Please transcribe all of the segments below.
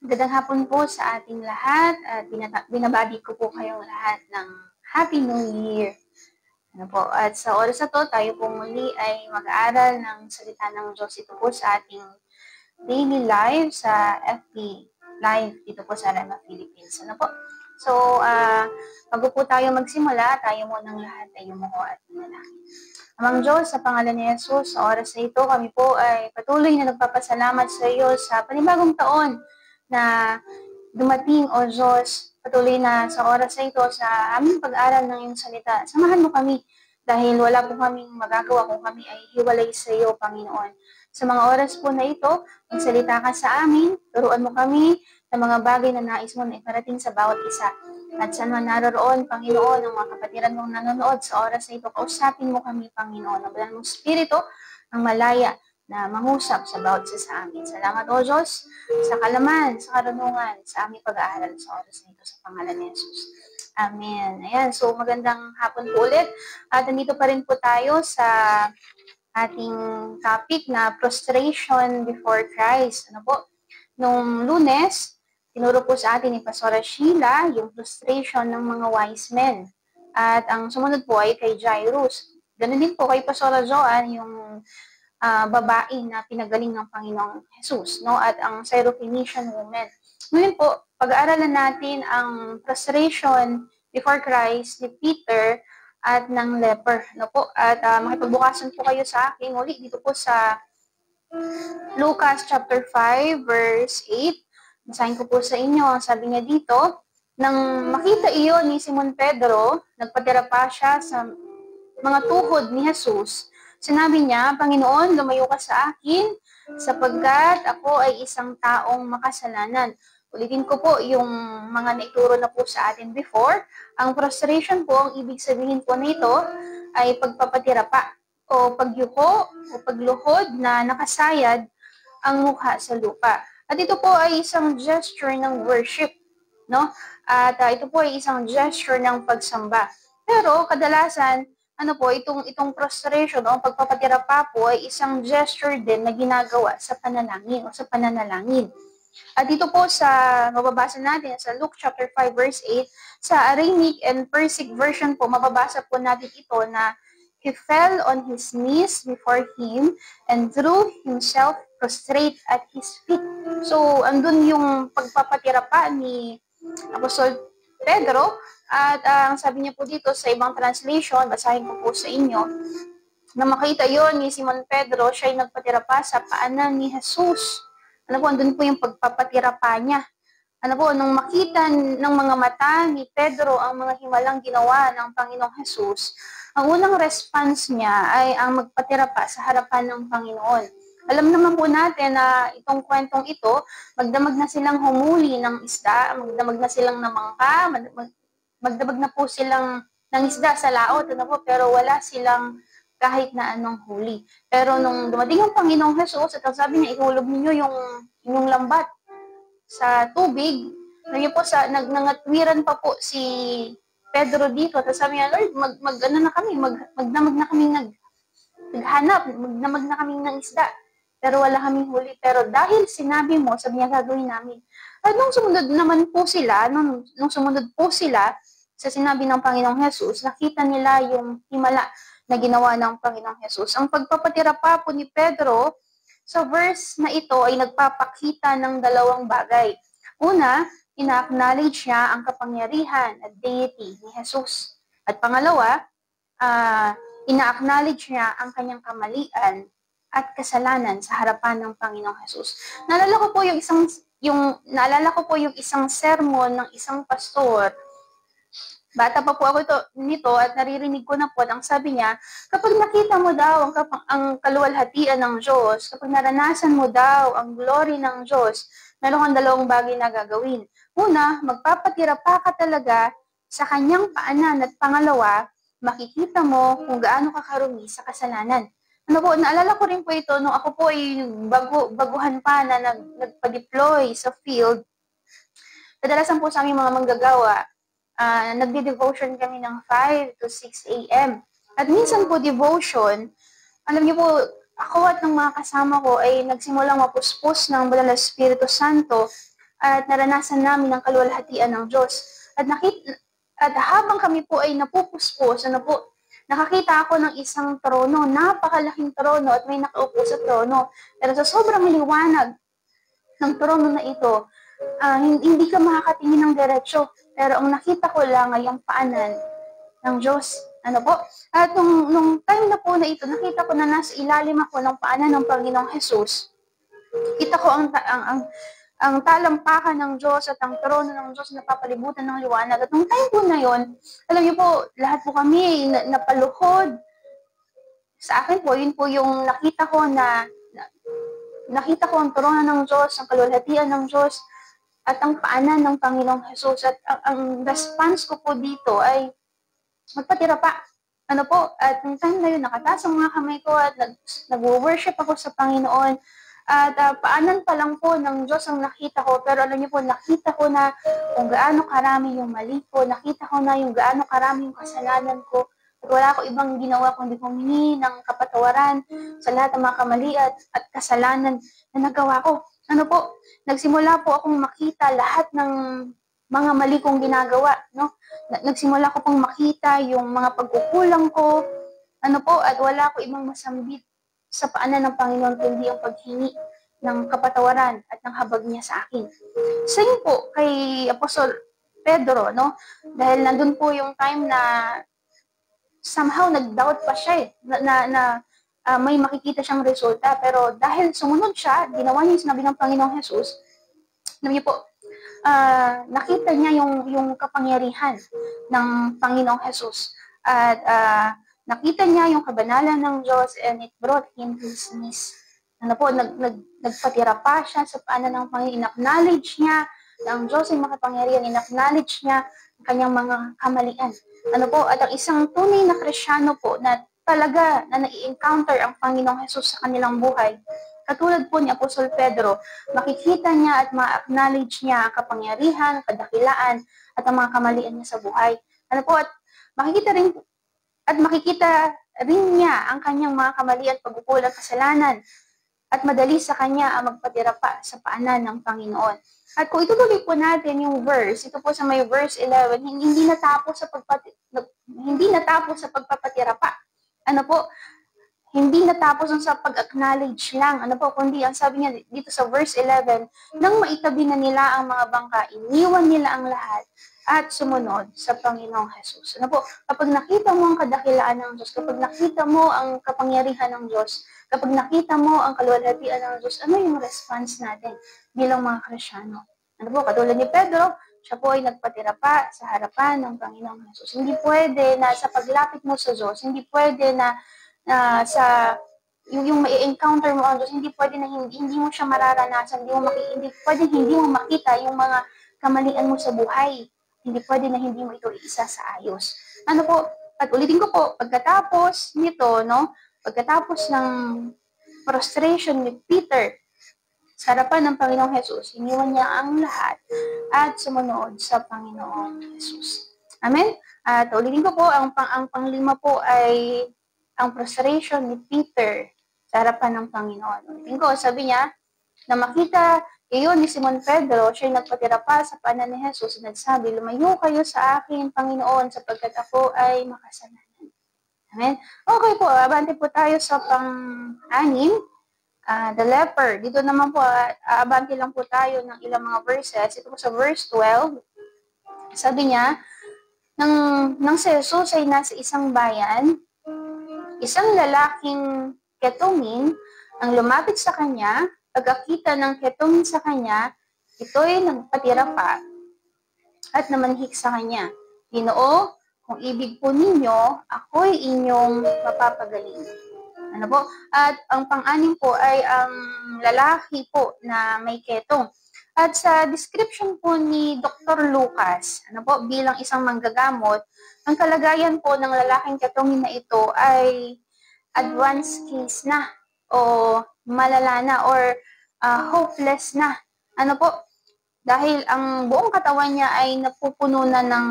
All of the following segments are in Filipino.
Magandang hapon po sa ating lahat at binabati ko po kayong lahat ng Happy New Year. Ano po, at sa oras na to, tayo po muli ay mag-aaral ng salita ng Diyos. Ito po sa ating daily live sa FB Live dito po sa Rema Philippines. Ano po? So, bago po tayo magsimula, tayo munang lahat ay yumuko at manalangin. Amang Diyos, sa pangalan ni Jesus, sa oras na ito, kami po ay patuloy na nagpapasalamat sa iyo sa panibagong taon na dumating, O Diyos, patuloy na sa oras na ito sa aming pag-aral ng iyong salita. Samahan mo kami dahil wala po kaming magagawa kung kami ay hiwalay sa iyo, Panginoon. Sa mga oras po na ito, magsalita ka sa amin, turuan mo kami ng mga bagay na nais mo na iparating sa bawat isa. At saan man naroroon, Panginoon, ang mga kapatiran mong nanonood sa oras na ito, kausapin mo kami, Panginoon. Ang banal mong Espiritu, ang malaya na mangusap sa bawat isa sa amin. Salamat, O Diyos, sa kalaman, sa karunungan, sa aming pag-aaral sa oras na ito, sa pangalan ni Jesus. Amen. Ayan, so magandang hapon po ulit. At nandito pa rin po tayo sa ating topic na prostration before Christ. Ano po? Nung Lunes, tinuro po sa atin ni Pastora Sheila yung prostration ng mga wise men. At ang sumunod po ay kay Jairus. Ganun din po kay Pastora Joan, yung babae na pinagaling ng Panginoong Jesus, no? At ang Syrophoenician woman. Ngayon po, pag-aaralan natin ang prostration before Christ ni Peter at ng leper, no po? At makipagbukasan po kayo sa akin uli dito po sa Lucas chapter 5 verse 8. Basahin ko po sa inyo. Sabi niya dito, nang makita iyon ni Simon Pedro, nagpatira pa siya sa mga tuhod ni Jesus. Sinabi niya, Panginoon, lumayo ka sa akin sapagkat ako ay isang taong makasalanan. Ulitin ko po yung mga naituro na po sa atin before. Ang prostration po, ang ibig sabihin po nito ay pagpapatira pa o pagyuko o pagluhod na nakasayad ang mukha sa lupa. At ito po ay isang gesture ng worship, no? At ito po ay isang gesture ng pagsamba. Pero kadalasan, itong prostration o pagpapatira pa po ay isang gesture din na ginagawa sa panalangin o sa pananalangin. At dito po sa mababasa natin sa Luke chapter 5 verse 8, sa Aramaic and Persic version po, mababasa po natin ito na he fell on his knees before him and threw himself prostrate at his feet. So, andun yung pagpapatira pa ni Apostol Pedro. At ang sabi niya po dito sa ibang translation, basahin ko po sa inyo, na makita yon ni Simon Pedro, siya ay nagpatira pa sa paanan ni Jesus. Ano po, andun po yung pagpapatira pa niya. Ano po, nung makita ng mga mata ni Pedro ang mga himalang ginawa ng Panginoong Jesus, ang unang response niya ay ang magpatira pa sa harapan ng Panginoon. Alam naman po natin na itong kwentong ito, magdamag na silang humuli ng isda, magdamag na silang namangka, magdamag na po silang ng isda sa laot, pero wala silang kahit na anong huli. Pero nung dumating ang Panginoong Jesus, at sabi niya, ihulog ninyo yung inyong lambat sa tubig, nangatwiran pa po si Pedro dito. Tapos sabi niya, Lord, magdamag na kami naghanap, magdamag na kami ng isda. Pero wala kaming huli. Pero dahil sinabi mo, sabi niya, gagawin namin. At nung sumunod po sila sa sinabi ng Panginoong Jesus, nakita nila yung himala na ginawa ng Panginoong Jesus. Ang pagpapatira pa po ni Pedro sa verse na ito ay nagpapakita ng dalawang bagay. Una, ina-acknowledge niya ang kapangyarihan at deity ni Jesus. At pangalawa, ina-acknowledge niya ang kanyang kamalian at kasalanan sa harapan ng Panginoong Jesus. Naalala ko po yung isang sermon ng isang pastor. Bata pa po ako nito at naririnig ko na po ang sabi niya, kapag nakita mo daw ang kaluwalhatian ng Diyos, kapag naranasan mo daw ang glory ng Diyos, meron kang dalawang bagay na gagawin. Una, magpapatira pa ka talaga sa kanyang paanan at pangalawa, makikita mo kung gaano ka karumi sa kasalanan. Naalala ko rin po ito nung ako po ay baguhan pa na nagpa-deploy sa field. Kadalasan po sa aming mga manggagawa, nagdi-devotion kami ng 5 to 6 a.m. At minsan po devotion, alam niyo po, ako at ng mga kasama ko ay nagsimulang mapuspos ng Banal na Espiritu Santo at naranasan namin ang kaluwalhatian ng Diyos. At habang kami po ay napupuspos, nakakita ako ng isang trono, napakalaking trono at may nakaupo sa trono. Pero sa sobrang liwanag ng trono na ito, hindi ka makakatingin ng diretsyo. Pero ang nakita ko lang ay ang paanan ng Diyos. At nung time na po na ito, nakita ko na nasa ilalim ako ng paanan ng Panginoong Jesus. Kita ko ang talampakan ng Diyos at ang trono ng Diyos na papalibutan ng liwanag. At nung time po na yon, alam niyo po, lahat po kami napaluhod. Sa akin po, yun po yung nakita ko ang trono ng Diyos, ang kaluwalhatian ng Diyos, at ang paanan ng Panginoong Jesus. At ang response ko po dito ay magpatira pa. At nung time na yun, nakataas ang mga kamay ko at nag-worship ako sa Panginoon. At paanan pa lang po ng Diyos ang nakita ko. Pero alam niyo po, nakita ko na kung gaano karami yung mali ko. Nakita ko na yung gaano karami yung kasalanan ko. At wala ko ibang ginawa kundi humingi ng kapatawaran sa lahat ng mga kamali at kasalanan na nagawa ko. Nagsimula po akong makita lahat ng mga mali kong ginagawa. Nagsimula ko pong makita yung mga pagkukulang ko. At wala ko ibang masambit sa paanan ng Panginoon kundi ang paghingi ng kapatawaran at ng habag niya sa akin. Same po kay Apostol Pedro, dahil nandun po yung time na somehow nag-doubt pa siya may makikita siyang resulta. Pero dahil sumunod siya, ginawa niya yung sinabi ng Panginoong Jesus, alam niyo po, nakita niya yung kapangyarihan ng Panginoong Jesus. At nakita niya yung kabanalan ng Diyos and it brought him to his knees. Nagpatira pa siya sa paanan ng Panginoon. In-acknowledge niya na ang Diyos ay makapangyarihan. In-acknowledge niya ang kanyang mga kamalian. At ang isang tunay na Kristyano po na talaga na nai-encounter ang Panginoong Jesus sa kanilang buhay, katulad po ni Apostol Pedro, makikita niya at ma-acknowledge niya ang kapangyarihan, kadakilaan, at ang mga kamalian niya sa buhay. At makikita rin niya ang kanyang mga kamalian, pagkukulang, kasalanan, at madali sa kanya ang magpatira pa sa paanan ng Panginoon. At kung itutuloy po natin yung verse, ito po sa may verse 11, hindi natapos sa pagpapatira pa. Hindi natapos sa pag-acknowledge lang. Kundi ang sabi niya dito sa verse 11, nang maitabi na nila ang mga bangka, iniwan nila ang lahat at sumunod sa Panginoong Jesus. Kapag nakita mo ang kadakilaan ng Diyos, kapag nakita mo ang kapangyarihan ng Diyos, kapag nakita mo ang kaluwalhatian ng Diyos, ano yung response natin bilang mga Kristyano? Katulad ni Pedro, siya po ay nagpatira pa sa harapan ng Panginoong Jesus. Hindi pwede na sa paglapit mo sa Diyos, hindi pwede na yung may encounter mo ang Diyos, hindi pwede na hindi mo siya mararanasan, hindi pwede hindi mo makita yung mga kamalian mo sa buhay. Hindi pwede na hindi mo ito iisa sa ayos. At ulitin ko po, pagkatapos nito, pagkatapos ng frustration ni Peter sa harapan ng Panginoong Jesus, iniwan niya ang lahat at sumunod sa Panginoong Jesus. Amen? At ulitin ko po, ang panglima po ay ang frustration ni Peter sa harapan ng Panginoon. Ulitin ko, sabi niya, na makita iyon ni Simon Pedro, siya'y nagpatira pa sa paanan ni Jesus at nagsabi, lumayo kayo sa akin, Panginoon, sapagkat ako ay makasalanan. Amen? Okay po, abante po tayo sa pang-anim, the leper. Dito naman po, abante lang po tayo ng ilang mga verses. Ito po sa verse 12, sabi niya, nang si Jesus ay nasa isang bayan, isang lalaking ketungin ang lumapit sa kanya. Pagkakita ng ketungin sa kanya, ito'y nagpatira pa at namanhik sa kanya. Ginoo, kung ibig po ninyo, ako'y inyong mapapagaling. At ang pang-anim po ay ang lalaki po na may ketong. At sa description po ni Dr. Lucas, bilang isang manggagamot, ang kalagayan po ng lalaking ketongin na ito ay advanced case na o malala na or hopeless na. Dahil ang buong katawan niya ay napupuno na ng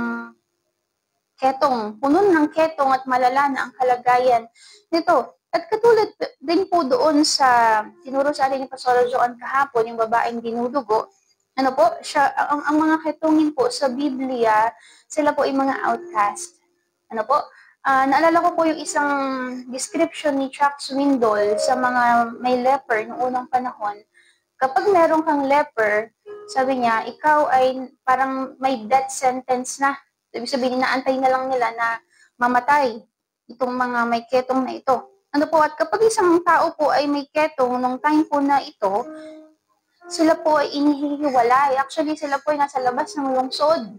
ketong. Puno ng ketong at malala na ang kalagayan nito. At katulad din po doon sa tinuro sa atin ni Pastor Joan kahapon, yung babaeng dinudugo, Ano po, ang mga ketongin po sa Biblia, sila po ay mga outcast. Ano po, naalala ko po yung isang description ni Chuck Swindoll sa mga may leper noong unang panahon. Kapag meron kang leper, sabi niya, ikaw ay parang may death sentence na. Ibig sabihin, inaantay na lang nila na mamatay itong mga may ketong na ito. Ano po, at kapag isang tao po ay may ketong nung time po na ito, sila po ay inihihiwalay. Actually, sila po ay nasa labas ng lungsod.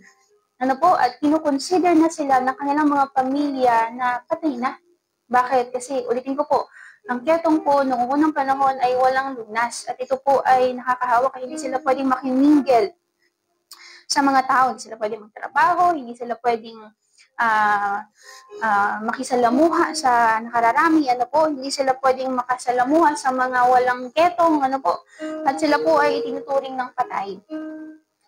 Ano po, at kinukonsider na sila ng kanilang mga pamilya na patay na. Bakit? Kasi, ulitin ko po, ang ketong po noong unang panahon ay walang lunas. At ito po ay nakakahawa kaya hindi sila pwedeng makimingle sa mga tao. Hindi sila pwedeng magtrabaho, hindi sila pwedeng makisalamuha sa nakararami, ano po, hindi sila pwedeng makasalamuha sa mga walang ketong, ano po, at sila po ay itinuturing ng patay.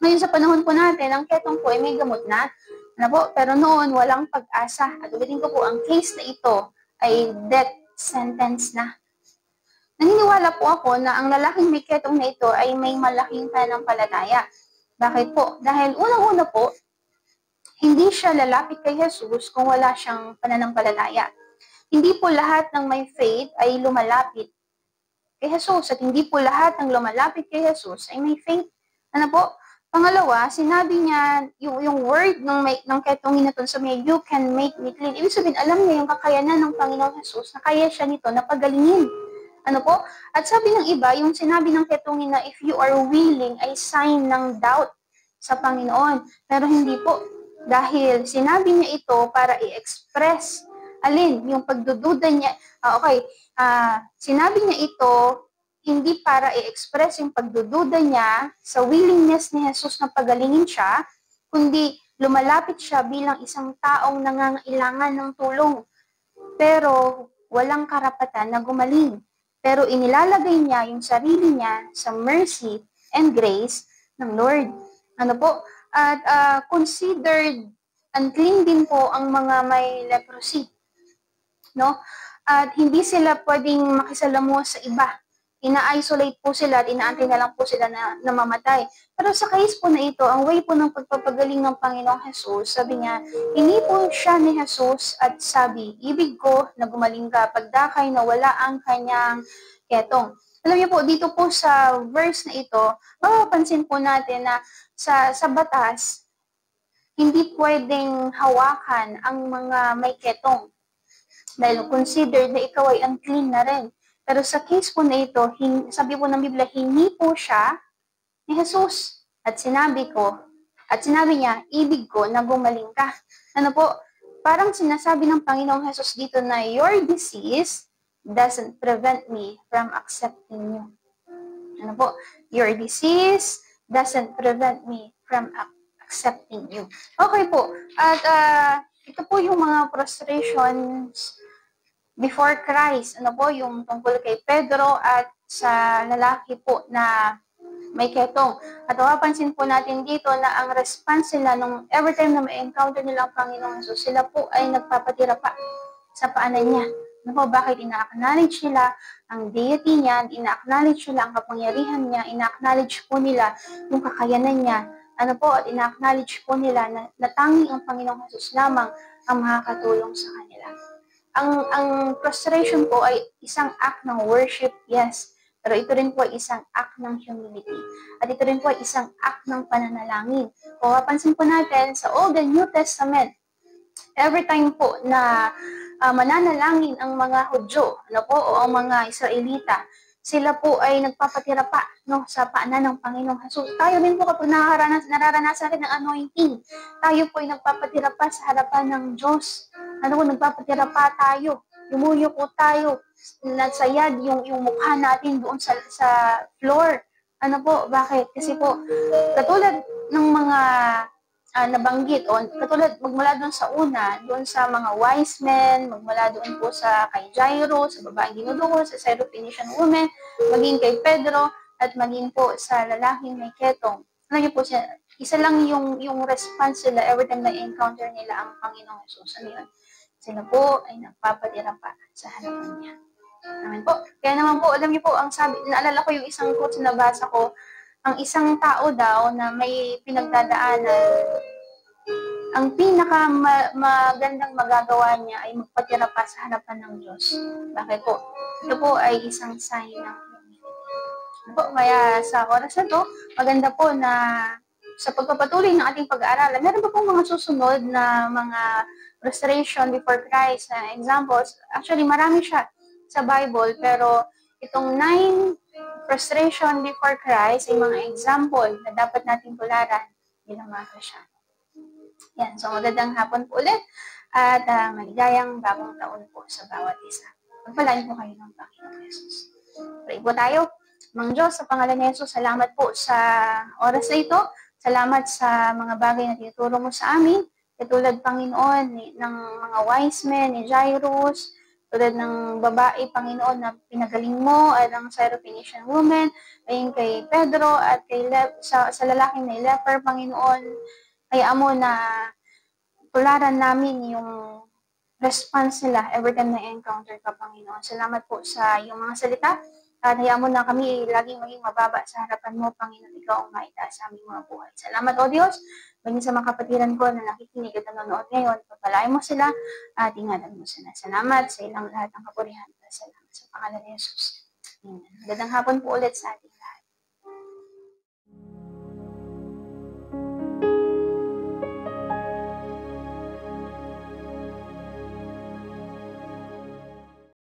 Ngayon sa panahon po natin, ang ketong po ay may gamot na, ano po, pero noon walang pag-asa. At ulitin ko po, ang case na ito ay death sentence na. Naniniwala po ako na ang lalaking may ketong na ito ay may malaking pananampalataya. Bakit po? Dahil unang-una po, hindi siya lalapit kay Jesus kung wala siyang pananampalataya. Hindi po lahat ng may faith ay lumalapit kay Jesus at hindi po lahat ng lumalapit kay Jesus ay may faith. Ano po? Pangalawa, sinabi niya yung word ng ketongin na to, sabi niya, you can make me clean. Ibig sabihin, alam niya yung kakayanan ng Panginoong Jesus na kaya siya nito na pagalingin. Ano po? At sabi ng iba, yung sinabi ng ketongin na if you are willing ay sign ng doubt sa Panginoon. Pero hindi po. Dahil sinabi niya ito para i-express alin, yung pagdududa niya. Sinabi niya ito hindi para i-express yung pagdududa niya sa willingness ni Jesus na pagalingin siya, kundi lumalapit siya bilang isang taong nangangailangan ng tulong. Pero walang karapatan na gumaling. Pero inilalagay niya yung sarili niya sa mercy and grace ng Lord. Ano po? At considered unclean din po ang mga may leprosy. No? At hindi sila pwedeng makisalamuha sa iba. Ina-isolate po sila at inaantay na lang po sila na namamatay. Pero sa case po na ito, ang way po ng pagpapagaling ng Panginoong Jesus, sabi niya, hindi po siya ni Jesus at sabi, ibig ko na gumaling ka pagdakay na wala ang kanyang ketong. Alam niyo po, dito po sa verse na ito, mapapansin po natin na sa batas, hindi pwedeng hawakan ang mga may ketong. Dahil considered na ikaw ay unclean na rin. Pero sa case po na ito, sabi po ng Biblia, hingi po siya ni Jesus. At sinabi niya, ibig ko na gumaling ka. Ano po, parang sinasabi ng Panginoong Jesus dito na your disease doesn't prevent me from accepting you. Ano po, your disease doesn't prevent me from accepting you. Okay po, at ito po yung mga frustrations before Christ, ano po, yung tungkol kay Pedro at sa lalaki po na may ketong. At mapapansin po natin dito na ang response nila nung every time na may encounter nila ang Panginoon Jesus, sila po ay nagpapatira pa sa paanan niya. Ano po, bakit ina-acknowledge nila ang deity niya, ina-acknowledge nila ang kapangyarihan niya, ina-acknowledge po nila yung kakayanan niya, ano po, at ina-acknowledge po nila na tanging ang Panginoong Jesus lamang ang makakatulong sa kanila. Ang prostration po ay isang act ng worship, yes. Pero ito rin po ay isang act ng humility. At ito rin po ay isang act ng pananalangin. Kung mapansin po natin sa Old and New Testament, every time po na mananalangin ang mga Hudyo, ano po, o ang mga Israelita, sila po ay nagpapatira pa sa paanan ng Panginoong Jesus. Tayo din po kapag nararanasan rin ng anointing, tayo po ay nagpapatira pa sa harapan ng Diyos. Ano po, nagpapatira pa tayo. Yumuyo po tayo. Nasayad yung mukha natin doon sa floor. Ano po, bakit? Kasi po, katulad ng mga nabanggit, o katulad magmula doon sa una, doon sa mga wise men, magmula doon po sa kay Jairo, sa babaeng ginudugo, sa Syrophoenician woman, maging kay Pedro, at maging po sa lalaking may ketong. Ano niyo po siya, isa lang yung response nila every time na encounter nila ang Panginoong Jesus. Ano yun? Sila po ay nagpapatira pa sa harapan niya. Amen po. Kaya naman po, alam niyo po, ang sabi, naalala ko yung isang quote na nabasa ko, ang isang tao daw na may pinagdadaanan, ang magandang magagawa niya ay magpatira pa sa harapan ng Diyos. Bakit po? Ito po ay isang sign ng po. Kaya sa oras na to, maganda po na sa pagpapatuloy ng ating pag-aaralan, meron pa pong mga susunod na mga restoration before Christ na examples. Actually, marami siya sa Bible, pero itong 9 frustration before Christ ay mga example na dapat natin tularan bilang mga Kristiyan. Yan, so magandang hapon po ulit at maligayang bagong taon po sa bawat isa. Pagpalain po kayo ng Panginoong Jesus. Pray po tayo. Mang Diyos, sa pangalan ni Jesus, salamat po sa oras na ito. Salamat sa mga bagay na tinuturo mo sa amin. Katulad, Panginoon, ng mga wise men, ni Jairus, tulad ng babae, Panginoon, na pinagaling mo, at ang Syrophoenician woman, ayun kay Pedro, at kay sa lalaking na leper, Panginoon, kaya mo na tularan namin yung response nila every time na encounter ka, Panginoon. Salamat po sa iyong mga salita. At hayaan mo na kami laging maging mababa sa harapan mo, Panginoon. Ikaw ang maitaas sa aming mga buhay. Salamat, O Diyos. Maging sa mga kapatiran ko na nakikinig at nanonood ngayon. Pagpalain mo sila at ingatan mo sila. Salamat sa ilang lahat ng kapurihan. Salamat sa pangalan ni Jesus. Amen. Magandang hapon po ulit sa ating